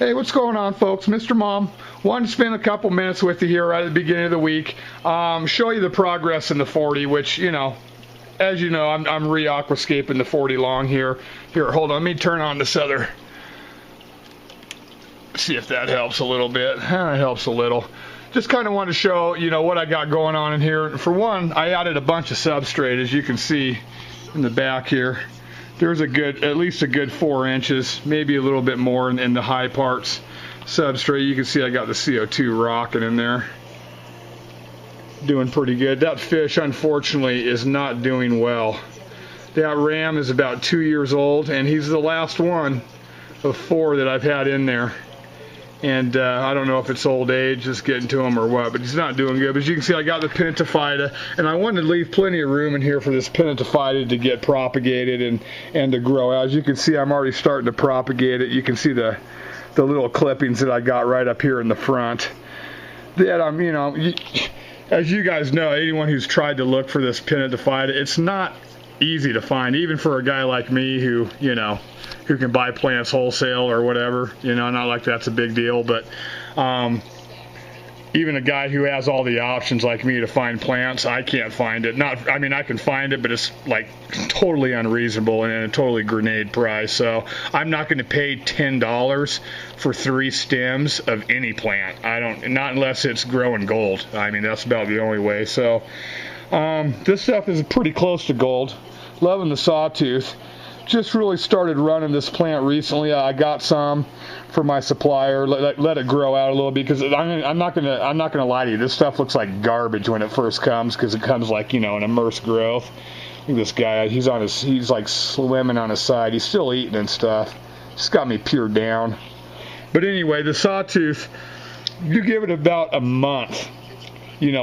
Hey, what's going on, folks? Mr. Mom, wanted to spend a couple minutes with you here right at the beginning of the week. Show you the progress in the 40, which, as you know, I'm re-aquascaping the 40 long here. Here, hold on, let me turn on this other. See if that helps a little bit. It helps a little. Just kind of want to show, what I got going on in here. For one, I added a bunch of substrate, as you can see in the back here. There's at least a good 4 inches, maybe a little bit more in the high parts substrate. You can see I got the CO2 rocking in there. Doing pretty good. That fish, unfortunately, is not doing well. That ram is about 2 years old, and he's the last one of 4 that I've had in there. And I don't know if it's old age just getting to him or what, but he's not doing good. But as you can see, I got the Pentaphyta, and I wanted to leave plenty of room in here for this Pentaphyta to get propagated and to grow out. As you can see, I'm already starting to propagate it. You can see the little clippings that I got right up here in the front. That as you guys know, anyone who's tried to look for this Pentaphyta, it's not easy to find, even for a guy like me who can buy plants wholesale or whatever. Not like that's a big deal, but even a guy who has all the options like me to find plants, I can't find it. I can find it, but it's like totally unreasonable and a totally grenade price. So I'm not going to pay $10 for 3 stems of any plant. Not unless it's growing gold. That's about the only way. So this stuff is pretty close to gold. Loving the sawtooth. Just really started running this plant recently. I got some for my supplier. Let it grow out a little bit, because I'm not gonna lie to you. This stuff looks like garbage when it first comes, because it comes like an immersed growth. Look at this guy. He's like swimming on his side. He's still eating and stuff. Just got me peeled down. But anyway, the sawtooth, you give it about a month,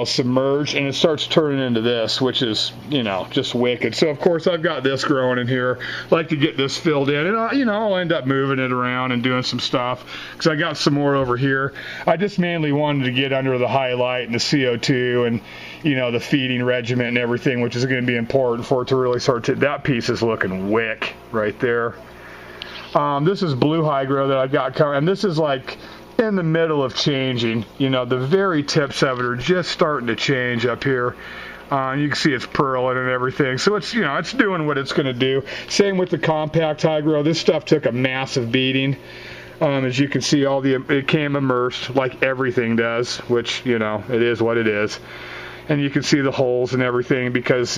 submerged, and it starts turning into this, which is, just wicked. So of course I've got this growing in here. Like to get this filled in, and I'll end up moving it around and doing some stuff, because I got some more over here. I just mainly wanted to get under the highlight and the CO2 and the feeding regimen and everything, which is going to be important for it to really start to. That piece is looking wick right there. This is blue hydro that I got coming, and this is like in the middle of changing. The very tips of it are just starting to change up here. You can see it's pearling and everything, so it's it's doing what it's going to do. Same with the compact hydro. This stuff took a massive beating. As you can see, it came immersed like everything does, which it is what it is. And you can see the holes and everything, because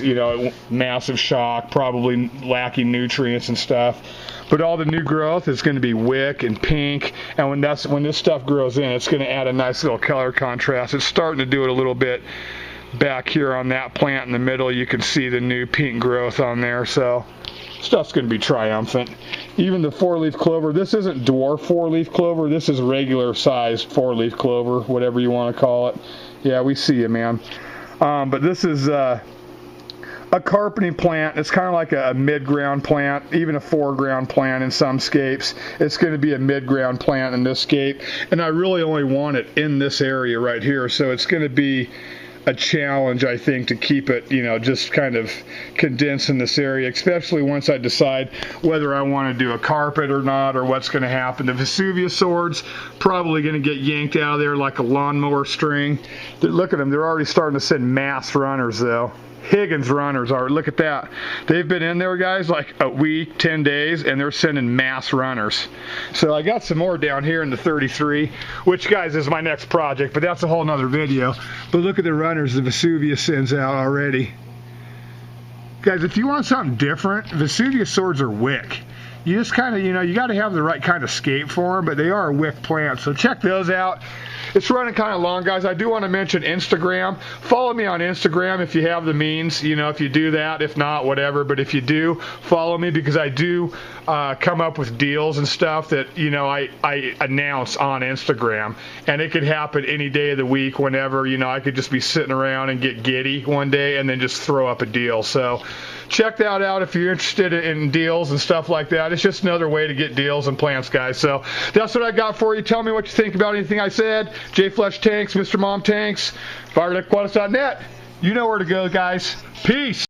massive shock, probably lacking nutrients and stuff. But all the new growth is going to be wick and pink, and when this stuff grows in, it's going to add a nice little color contrast. It's starting to do it a little bit back here on that plant in the middle. You can see the new pink growth on there, so stuff's going to be triumphant. Even the 4-leaf clover, this isn't dwarf 4-leaf clover, this is regular sized 4-leaf clover, whatever you want to call it. Yeah, we see you, man. But this is a carpeting plant. It's kind of like a mid-ground plant, even a foreground plant in some scapes. It's going to be a mid-ground plant in this scape, and I really only want it in this area right here, so it's going to be a challenge, I think, to keep it, just kind of condensed in this area, especially once I decide whether I want to do a carpet or not, or what's going to happen. The Vesuvius swords probably going to get yanked out of there like a lawnmower string. Look at them, they're already starting to send mass runners though. Higgins runners are, look at that. They've been in there, guys, like a week, 10 days, and they're sending mass runners. So I got some more down here in the 33, which, guys, is my next project, but that's a whole nother video. But look at the runners the Vesuvius sends out already. Guys, if you want something different, Vesuvius swords are wick. You just kind of, you got to have the right kind of scape for them, but they are a wick plant, so check those out. It's running kind of long, guys. I do want to mention Instagram. Follow me on Instagram if you have the means, if you do that. If not, whatever. But if you do, follow me, because I do come up with deals and stuff that, I announce on Instagram. And it could happen any day of the week, whenever, I could just be sitting around and get giddy one day and then just throw up a deal. So check that out if you're interested in deals and stuff like that. It's just another way to get deals and plants, guys. So that's what I got for you. Tell me what you think about anything I said. J Flesh Tanks, Mr. Mom Tanks, FireDeckAquatics.net. You know where to go, guys. Peace.